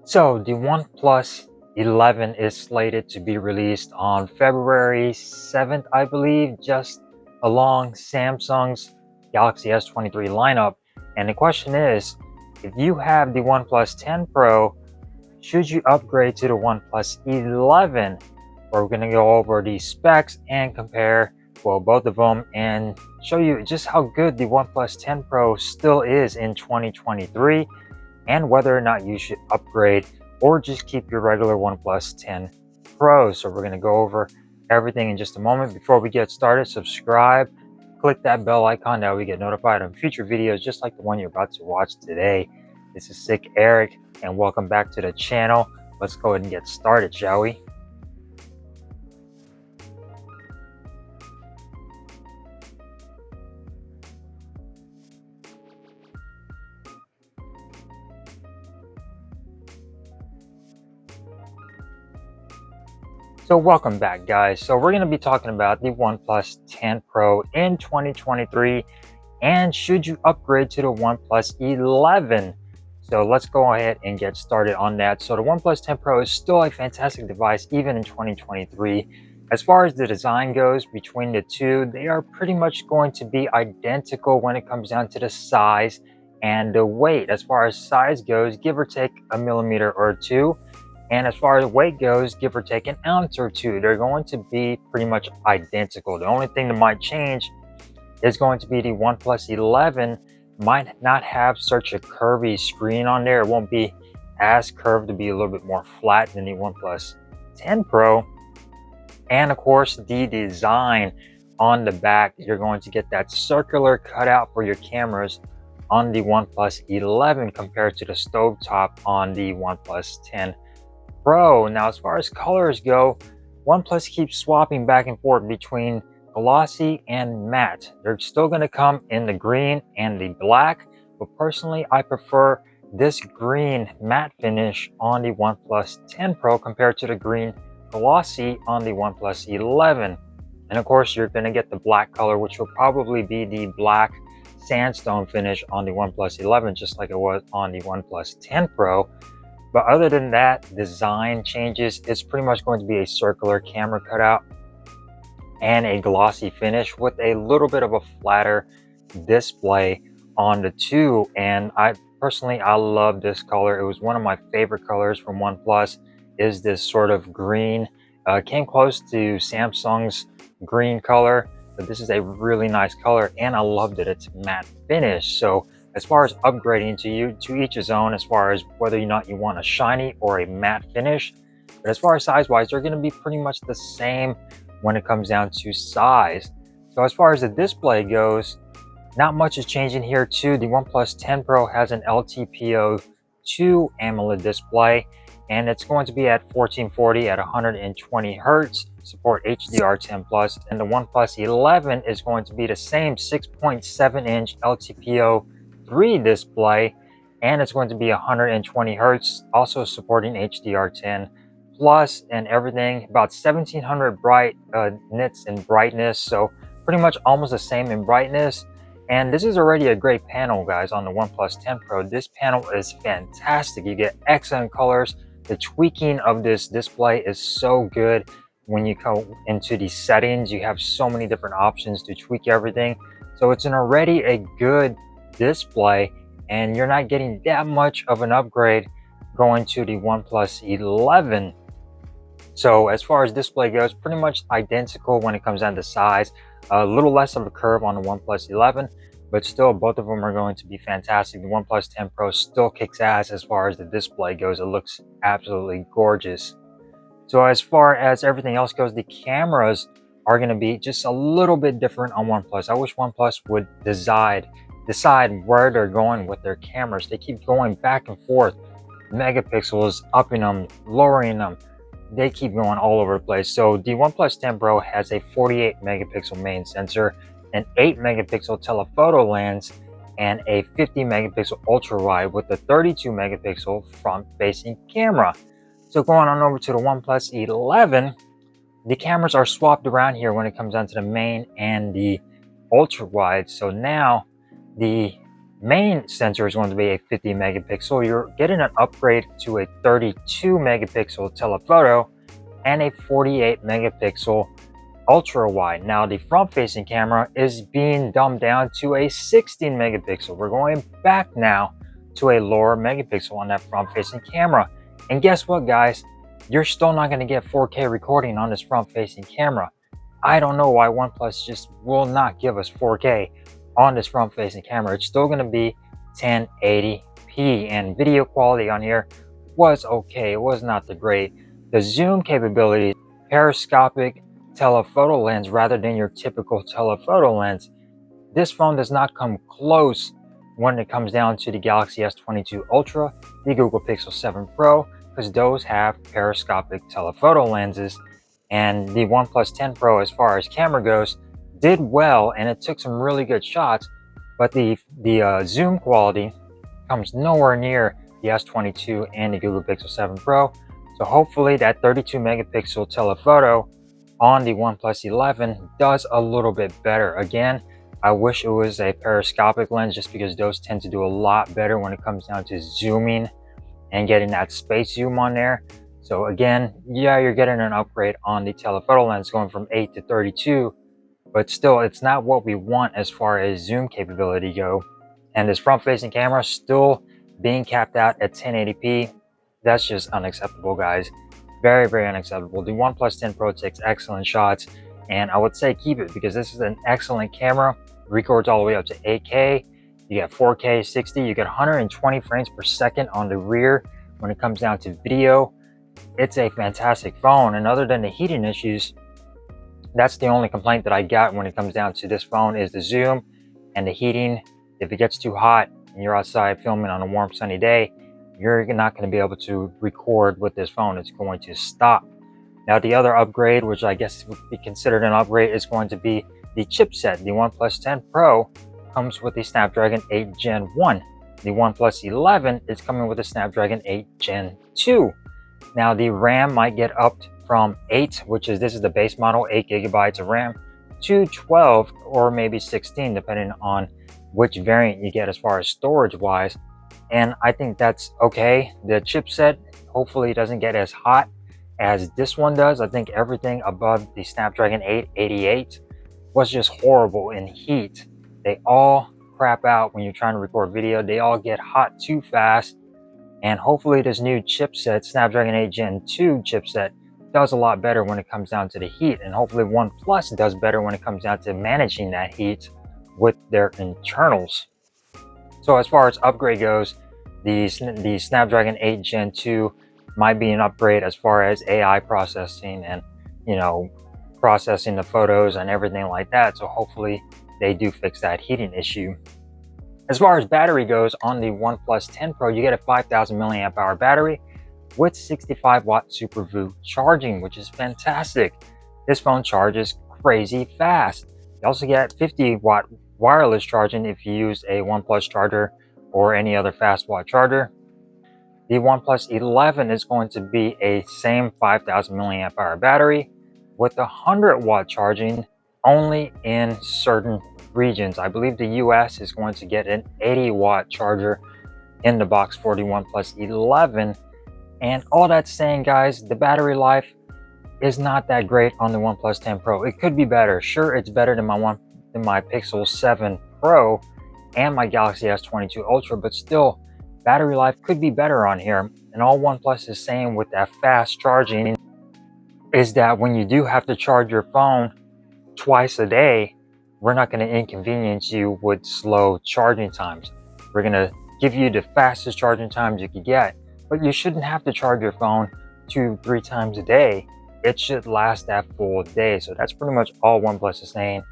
So the OnePlus 11 is slated to be released on February 7th, I believe, just along Samsung's Galaxy S23 lineup. And the question is, if you have the OnePlus 10 Pro, should you upgrade to the OnePlus 11? We're going to go over the specs and compare, well, both of them and show you just how good the OnePlus 10 Pro still is in 2023 and whether or not you should upgrade or just keep your regular OnePlus 10 Pro. So we're going to go over everything in just a moment. Before we get started, subscribe, click that bell icon, that we get notified on future videos just like the one you're about to watch today. This is Sick Eric and welcome back to the channel. Let's go ahead and get started, shall we? So welcome back, guys. So we're going to be talking about the OnePlus 10 Pro in 2023 and should you upgrade to the OnePlus 11? So let's go ahead and get started on that. So the OnePlus 10 Pro is still a fantastic device even in 2023. As far as the design goes between the two, they are pretty much going to be identical when it comes down to the size and the weight. As far as size goes, give or take a millimeter or two. And as far as weight goes, give or take an ounce or two, they're going to be pretty much identical. The only thing that might change is going to be the OnePlus 11 might not have such a curvy screen on there. It won't be as curved, to be a little bit more flat than the OnePlus 10 Pro. And of course, the design on the back, you're going to get that circular cutout for your cameras on the OnePlus 11 compared to the stovetop on the OnePlus 10 Pro. Now, as far as colors go, OnePlus keeps swapping back and forth between glossy and matte. They're still going to come in the green and the black, but personally, I prefer this green matte finish on the OnePlus 10 Pro compared to the green glossy on the OnePlus 11. And of course, you're going to get the black color, which will probably be the black sandstone finish on the OnePlus 11, just like it was on the OnePlus 10 Pro. But other than that, design changes, it's pretty much going to be a circular camera cutout and a glossy finish with a little bit of a flatter display on the two. And I love this color. It was one of my favorite colors from OnePlus, is this sort of green. Came close to Samsung's green color, but this is a really nice color and I love that it's matte finish. So as far as upgrading to each his own, as far as whether or not you want a shiny or a matte finish. But as far as size-wise, they're going to be pretty much the same when it comes down to size. So as far as the display goes, not much is changing here too. The OnePlus 10 Pro has an LTPO2 AMOLED display, and it's going to be at 1440 at 120 Hertz, support HDR10+, and the OnePlus 11 is going to be the same 6.7-inch LTPO3 display, and it's going to be 120 Hertz, also supporting HDR10 plus and everything, about 1700 nits in brightness, so pretty much almost the same in brightness. And this is already a great panel, guys, on the OnePlus 10 Pro. This panel is fantastic. You get excellent colors. The tweaking of this display is so good. When you go into the settings, you have so many different options to tweak everything. So it's already a good display, and you're not getting that much of an upgrade going to the OnePlus 11. So as far as display goes, pretty much identical when it comes down to size. A little less of a curve on the OnePlus 11, but still both of them are going to be fantastic. The OnePlus 10 Pro still kicks ass as far as the display goes. It looks absolutely gorgeous. So as far as everything else goes, the cameras are going to be just a little bit different on OnePlus. I wish OnePlus would decide where they're going with their cameras. They keep going back and forth, megapixels, upping them, lowering them. They keep going all over the place. So the OnePlus 10 Pro has a 48 megapixel main sensor, an 8 megapixel telephoto lens, and a 50 megapixel ultra wide with a 32 megapixel front facing camera. So going on over to the OnePlus 11, the cameras are swapped around here when it comes down to the main and the ultra wide. So now the main sensor is going to be a 50 megapixel. You're getting an upgrade to a 32 megapixel telephoto and a 48 megapixel ultra wide. Now the front facing camera is being dumbed down to a 16 megapixel. We're going back now to a lower megapixel on that front facing camera. And guess what, guys? You're still not going to get 4K recording on this front facing camera. I don't know why OnePlus just will not give us 4K on this front facing camera. It's still going to be 1080p, and video quality on here was okay. It was not the great. The zoom capability, periscopic telephoto lens rather than your typical telephoto lens. This phone does not come close when it comes down to the Galaxy S22 Ultra, the Google Pixel 7 Pro, because those have periscopic telephoto lenses. And the OnePlus 10 Pro, as far as camera goes, did well, and it took some really good shots, but the zoom quality comes nowhere near the S22 and the Google Pixel 7 Pro. So hopefully that 32 megapixel telephoto on the OnePlus 11 does a little bit better. Again, I wish it was a periscopic lens, just because those tend to do a lot better when it comes down to zooming and getting that space zoom on there. So again, yeah, you're getting an upgrade on the telephoto lens going from 8 to 32, but still it's not what we want as far as zoom capability go. And this front facing camera still being capped out at 1080p. That's just unacceptable, guys. Very, very unacceptable. The OnePlus 10 Pro takes excellent shots, and I would say keep it, because this is an excellent camera. Records all the way up to 8K. You get 4K 60. You get 120 frames per second on the rear when it comes down to video. It's a fantastic phone, and other than the heating issues, that's the only complaint that I got when it comes down to this phone, is the zoom and the heating. If it gets too hot and you're outside filming on a warm sunny day, you're not going to be able to record with this phone. It's going to stop. Now the other upgrade, which I guess would be considered an upgrade, is going to be the chipset. The OnePlus 10 Pro comes with the Snapdragon 8 Gen 1. The OnePlus 11 is coming with the Snapdragon 8 Gen 2. Now the RAM might get upped from 8, this is the base model, 8 gigabytes of RAM, to 12 or maybe 16, depending on which variant you get as far as storage wise. And I think that's okay. The chipset hopefully doesn't get as hot as this one does. I think everything above the Snapdragon 888 was just horrible in heat. They all crap out when you're trying to record video. They all get hot too fast. And hopefully this new chipset, Snapdragon 8 Gen 2 chipset, does a lot better when it comes down to the heat. And hopefully OnePlus does better when it comes down to managing that heat with their internals. So as far as upgrade goes, the Snapdragon 8 Gen 2 might be an upgrade as far as AI processing and, you know, processing the photos and everything like that. So hopefully they do fix that heating issue. As far as battery goes, on the OnePlus 10 Pro, you get a 5,000 milliamp hour battery with 65 watt SuperVoo charging, which is fantastic. This phone charges crazy fast. You also get 50 watt wireless charging if you use a OnePlus charger or any other fast watt charger. The OnePlus 11 is going to be a same 5,000 milliamp hour battery with 100 watt charging only in certain regions. I believe the US is going to get an 80 watt charger in the box for the OnePlus 11. And all that's saying, guys, the battery life is not that great on the OnePlus 10 Pro. It could be better. Sure, it's better than my Pixel 7 Pro and my Galaxy S22 Ultra, but still, battery life could be better on here. And all OnePlus is saying with that fast charging is that when you do have to charge your phone twice a day, we're not going to inconvenience you with slow charging times. We're going to give you the fastest charging times you could get, but you shouldn't have to charge your phone 2-3 times a day. It should last that full day. So that's pretty much all OnePlus is saying.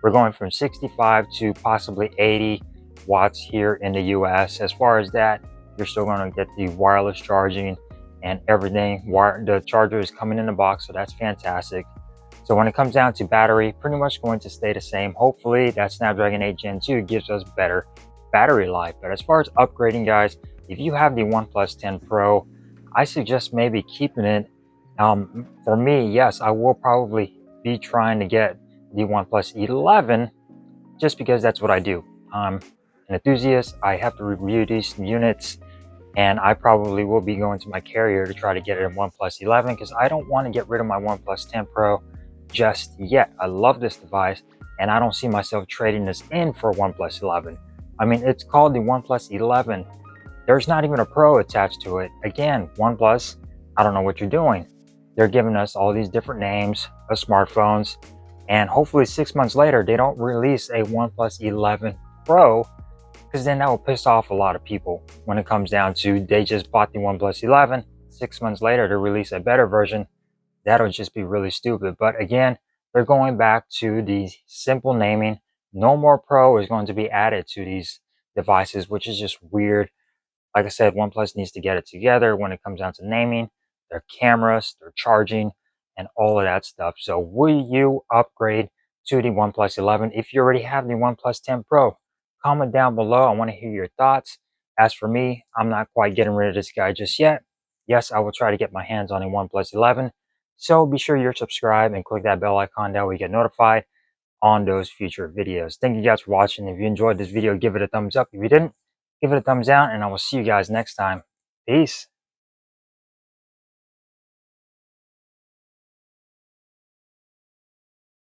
We're going from 65 to possibly 80 watts here in the US. As far as that, you're still going to get the wireless charging and everything. The charger is coming in the box, so that's fantastic. So when it comes down to battery, pretty much going to stay the same. Hopefully that Snapdragon 8 Gen 2 gives us better battery life. But as far as upgrading, guys, if you have the OnePlus 10 Pro, I suggest maybe keeping it. For me, yes, I will probably be trying to get the OnePlus 11 just because that's what I do. an enthusiast. I have to review these units, and I probably will be going to my carrier to try to get it in OnePlus 11 because I don't want to get rid of my OnePlus 10 Pro just yet. I love this device, and I don't see myself trading this in for OnePlus 11. I mean, it's called the OnePlus 11. There's not even a Pro attached to it. Again, OnePlus, I don't know what you're doing. They're giving us all these different names of smartphones, and hopefully 6 months later, they don't release a OnePlus 11 Pro, because then that will piss off a lot of people when it comes down to they just bought the OnePlus 11, 6 months later to release a better version. That'll just be really stupid. But again, they're going back to the simple naming. No more Pro is going to be added to these devices, which is just weird. Like I said, OnePlus needs to get it together when it comes down to naming, their cameras, their charging, and all of that stuff. So will you upgrade to the OnePlus 11 if you already have the OnePlus 10 Pro? Comment down below. I want to hear your thoughts. As for me, I'm not quite getting rid of this guy just yet. Yes, I will try to get my hands on a OnePlus 11. So be sure you're subscribed and click that bell icon. That way you get notified on those future videos. Thank you guys for watching. If you enjoyed this video, give it a thumbs up. If you didn't, give it a thumbs down, and I will see you guys next time. Peace.